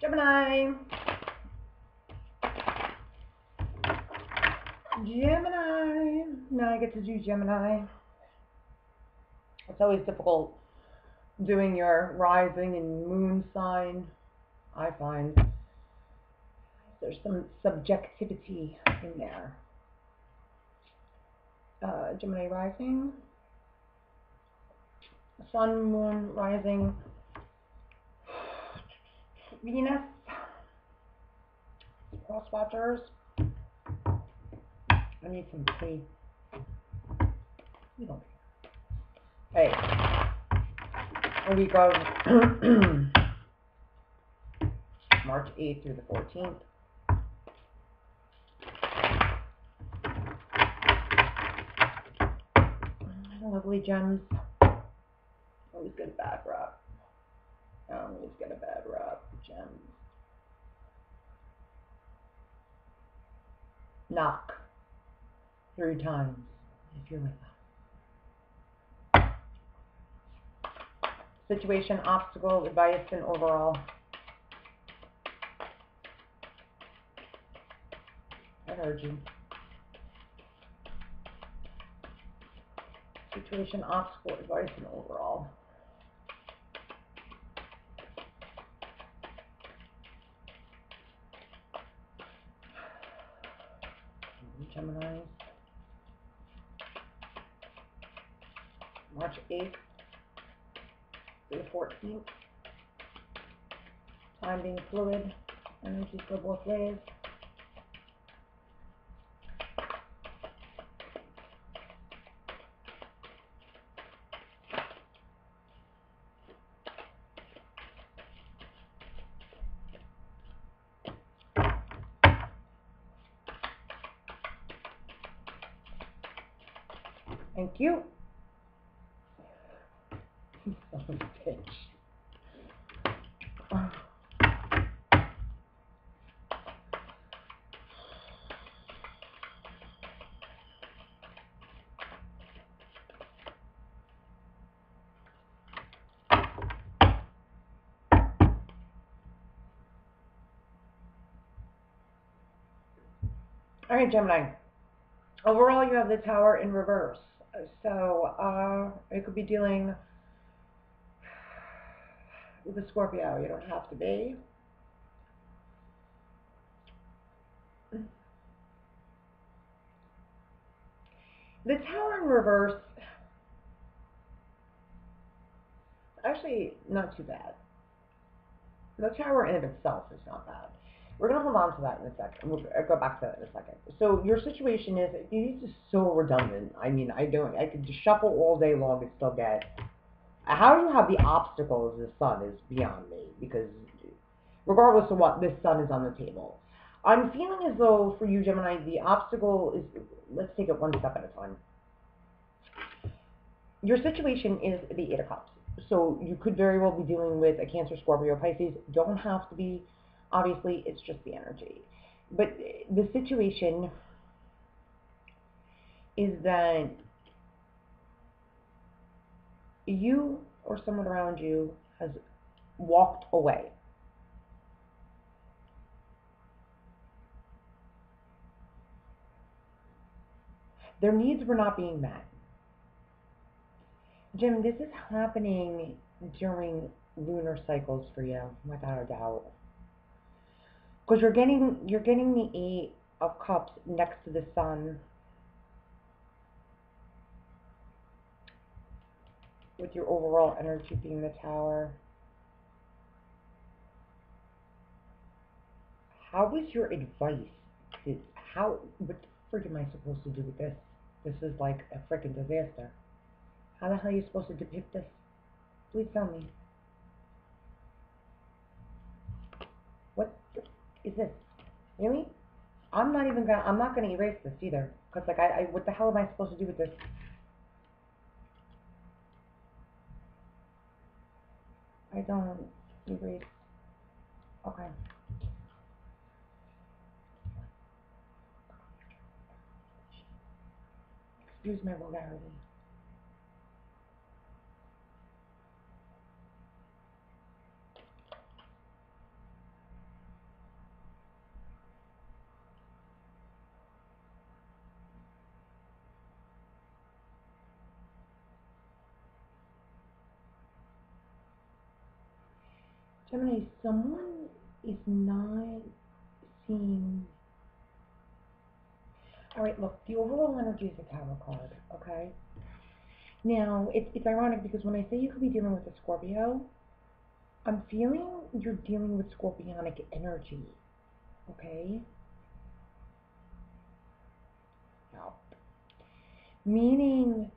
Gemini. Gemini. Now I get to do Gemini. It's always difficult doing your rising and moon sign, I find. There's some subjectivity in there. Gemini rising. Sun, moon, rising. Venus. Cross watchers. I need some tea. You don't care. Hey. A week of March 8th through the 14th. Lovely gems. Always get a bad rap. Always get a bad rap. Gems. Knock 3 times if you're with us. Situation, obstacle, advice, and overall. Energy. Situation, obstacle, advice, and overall. Gemini. March 8th to the 14th. Time being fluid. Energy go both ways. Thank you. Son of a bitch. All right, Gemini. Overall, you have the Tower in reverse. So it could be dealing with a Scorpio. You don't have to be. The Tower in reverse, actually not too bad. The Tower in of itself is not bad. We're going to hold on to that in a second. We'll go back to that in a second. So your situation is, it is so redundant. I mean, I could just shuffle all day long and still get. How you have the obstacle as the sun is beyond me, because regardless of what, this sun is on the table. I'm feeling as though for you, Gemini, the obstacle is, let's take it one step at a time. Your situation is the 8 of Cups. So you could very well be dealing with a Cancer, Scorpio, Pisces. Don't have to be. Obviously, it's just the energy. But the situation is that you or someone around you has walked away. Their needs were not being met. Jim, this is happening during lunar cycles for you, without a doubt. Because you're getting the 8 of Cups next to the sun, with your overall energy being the Tower. How was your advice? What the frick am I supposed to do with this? This is like a freaking disaster. How the hell are you supposed to depict this? Please tell me. What is this? Really? I'm not gonna erase this either. Cause like what the hell am I supposed to do with this? I don't erase. Okay. Excuse my vulgarity. Gemini, someone is not seeing. All right, look, the overall energy is a Tower card, okay? Now, it's ironic because when I say you could be dealing with a Scorpio, I'm feeling you're dealing with Scorpionic energy, okay? Now, meaning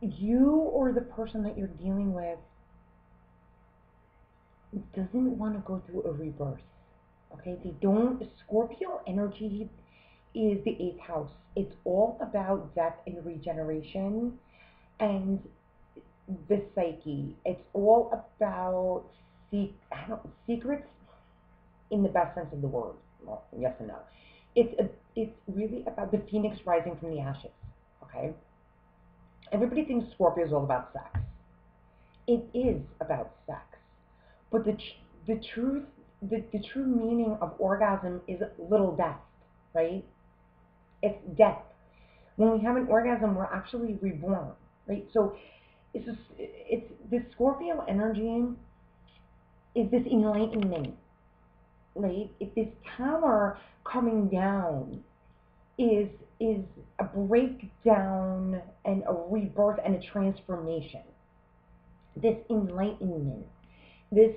you or the person that you're dealing with doesn't want to go through a rebirth, okay? They don't. Scorpio energy is the 8th house. It's all about death and regeneration and the psyche. It's all about secrets in the best sense of the word. Well, yes and no. It's really about the phoenix rising from the ashes, okay? Everybody thinks Scorpio is all about sex. It is about sex. But the truth, the true meaning of orgasm is little death, right? It's death. When we have an orgasm, we're actually reborn, right? So it's this Scorpio energy is this enlightenment, right? If this tower coming down is a breakdown and a rebirth and a transformation. This enlightenment, this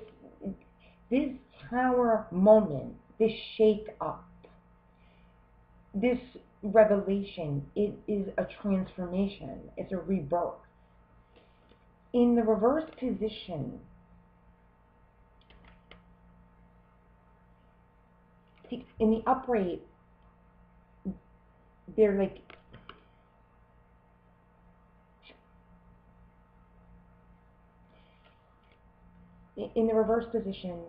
tower moment, this shake up, this revelation, it is a transformation. It's a rebirth. In the reverse position, see, in the upright, they're like, in the reverse position,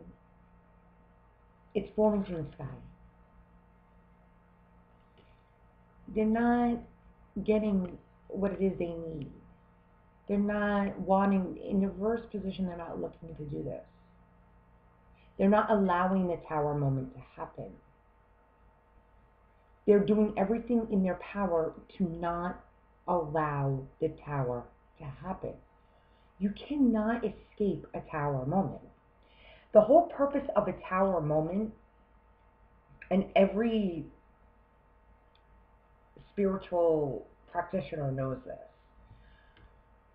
it's falling from the sky. They're not getting what it is they need. They're not wanting, in the reverse position, they're not looking to do this. They're not allowing the tower moment to happen. They're doing everything in their power to not allow the tower to happen. You cannot escape a tower moment. The whole purpose of a tower moment, and every spiritual practitioner knows this.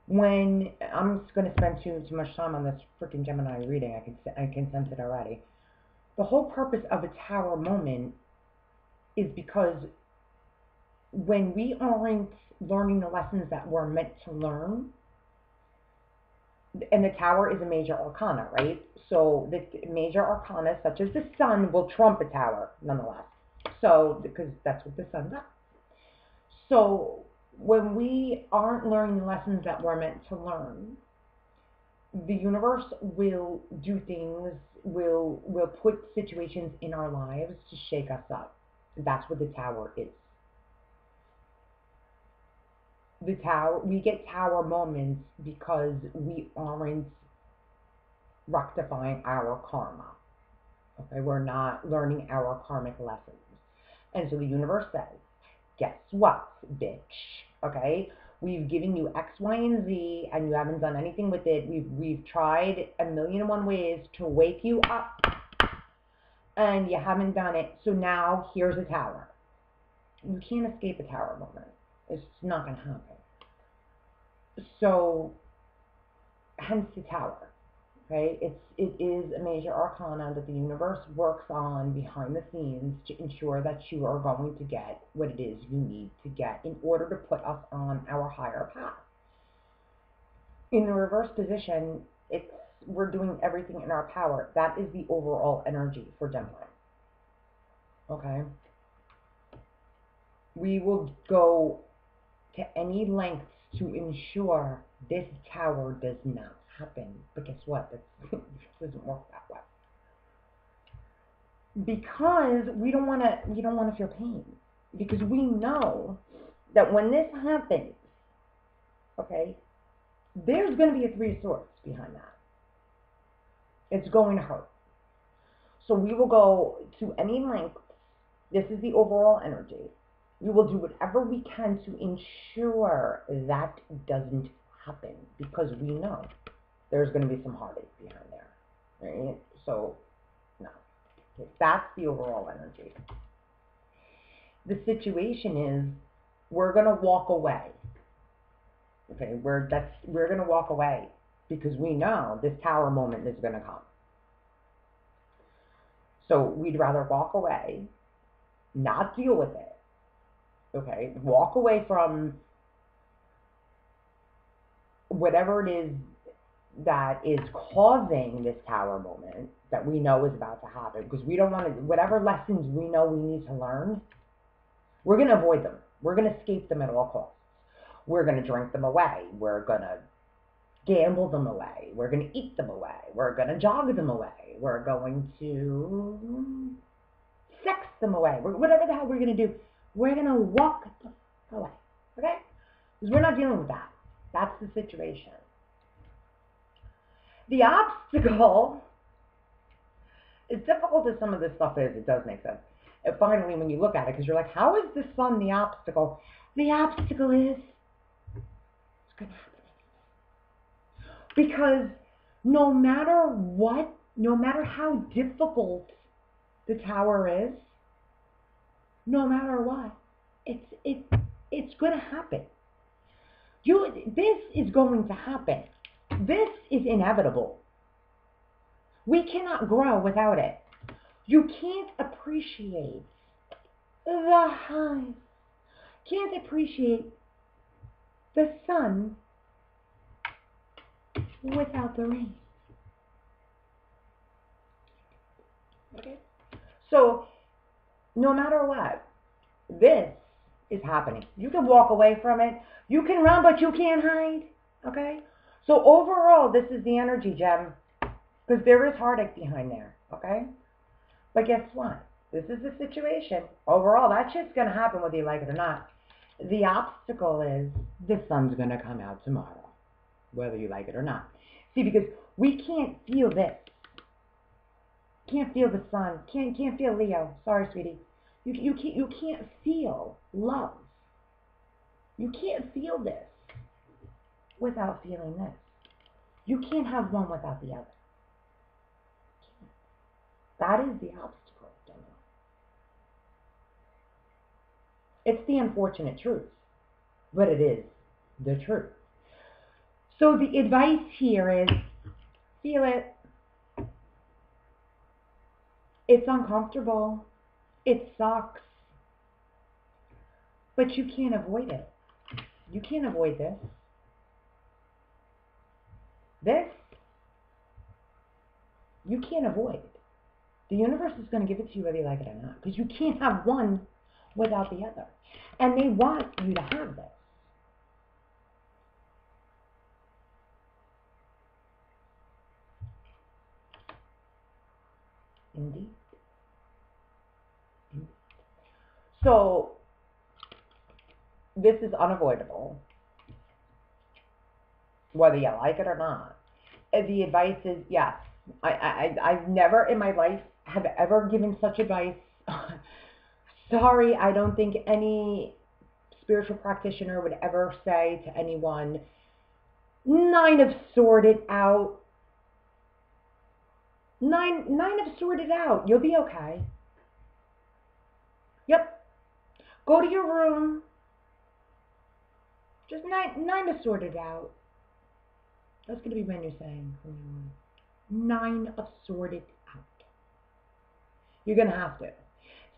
When I'm just going to spend too much time on this freaking Gemini reading, I can sense it already. The whole purpose of a tower moment is because when we aren't learning the lessons that we're meant to learn, and the tower is a major arcana, right? So the major arcana, such as the sun, will trump a tower, nonetheless. So, because that's what the sun does. So, when we aren't learning the lessons that we're meant to learn, the universe will do things, will put situations in our lives to shake us up. That's what the tower is. The tower, we get tower moments because we aren't rectifying our karma. Okay, we're not learning our karmic lessons. And so the universe says, guess what, bitch? Okay, we've given you X, Y, and Z, and you haven't done anything with it. We've tried 1,000,001 ways to wake you up, and you haven't done it. So now here's a tower. You can't escape a tower moment. It's not going to happen. So, hence the tower. Okay, it is a major arcana that the universe works on behind the scenes to ensure that you are going to get what it is you need to get in order to put us on our higher path. In the reverse position, we're doing everything in our power. That is the overall energy for Gemini. Okay, we will go to any lengths to ensure this tower does not happen. But guess what? It doesn't work that way. Because we don't want to feel pain. Because we know that when this happens, okay, there's going to be a 3 of Swords behind that. It's going to hurt. So we will go to any length. This is the overall energy. We will do whatever we can to ensure that doesn't happen, because we know there's going to be some heartache behind there, right? So, no. Okay, that's the overall energy. The situation is we're going to walk away. Okay, we're going to walk away because we know this tower moment is going to come. So we'd rather walk away, not deal with it. Okay, walk away from whatever it is that is causing this tower moment that we know is about to happen, because we don't want to, whatever lessons we know we need to learn, we're going to avoid them. We're going to escape them at all costs. We're going to drink them away. We're going to gamble them away. We're going to eat them away. We're going to jog them away. We're going to sex them away. Whatever the hell we're going to do, we're going to walk them away. Okay? Because we're not dealing with that. That's the situation. The obstacle, as difficult as some of this stuff is, it does make sense. And finally, when you look at it, because you're like, how is the sun the obstacle? The obstacle is, it's going to happen. Because no matter what, no matter how difficult the tower is, no matter what, it's going to happen. This is going to happen. This is inevitable. We cannot grow without it. You can't appreciate the highs. Can't appreciate the sun without the rain. Okay? So, no matter what, this is happening. You can walk away from it. You can run, but you can't hide. Okay? So overall, this is the energy, Gem. Because there is heartache behind there. Okay? But guess what? This is the situation. Overall, that shit's going to happen whether you like it or not. The obstacle is the sun's going to come out tomorrow, whether you like it or not. See, because we can't feel this. Can't feel the sun. Can't feel Leo. Sorry, sweetie. You can't feel love. You can't feel this without feeling this. You can't have one without the other. That is the obstacle, Gemini. It's the unfortunate truth, but it is the truth. So the advice here is, feel it. It's uncomfortable. It sucks. But you can't avoid it. You can't avoid this. This, you can't avoid. The universe is going to give it to you whether you like it or not. Because you can't have one without the other. And they want you to have this. Indeed. Indeed. So, this is unavoidable, whether you like it or not. The advice is, yes. I've never in my life have ever given such advice. Sorry, I don't think any spiritual practitioner would ever say to anyone, 9 of sorted out. 9 of sorted out. You'll be okay. Yep. Go to your room. Just 9 of sorted out. That's going to be my new saying from now on. 9 of sorted out. You're going to have to.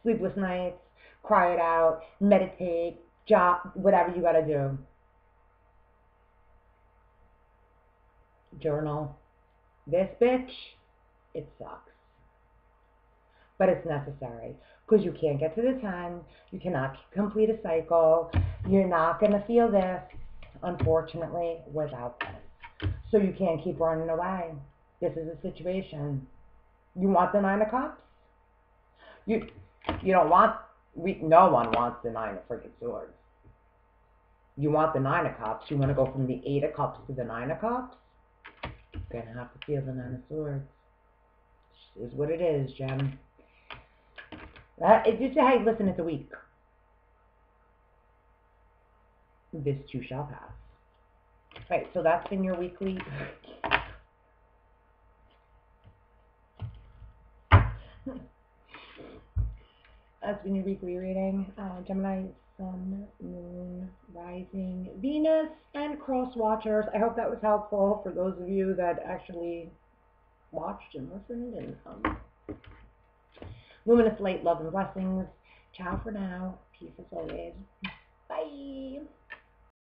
Sleepless nights, cry it out, meditate, job, whatever you got to do. Journal. This bitch, it sucks. But it's necessary. Because you can't get to the 10. You cannot complete a cycle. You're not going to feel this, unfortunately, without this. So you can't keep running away. This is a situation. You want the 9 of Cups? You don't want, no one wants the 9 of freaking Swords. You want the 9 of Cups. You want to go from the 8 of Cups to the 9 of Cups? You're going to have to feel the 9 of Swords. This is what it is, Gem. Hey, listen, it's a week. This too shall pass. Right, so that's been your weekly That's been your weekly reading. Gemini, Sun, Moon, Rising, Venus, and Cross Watchers. I hope that was helpful for those of you that actually watched and listened. And luminous light, love, and blessings. Ciao for now. Peace as always. Bye.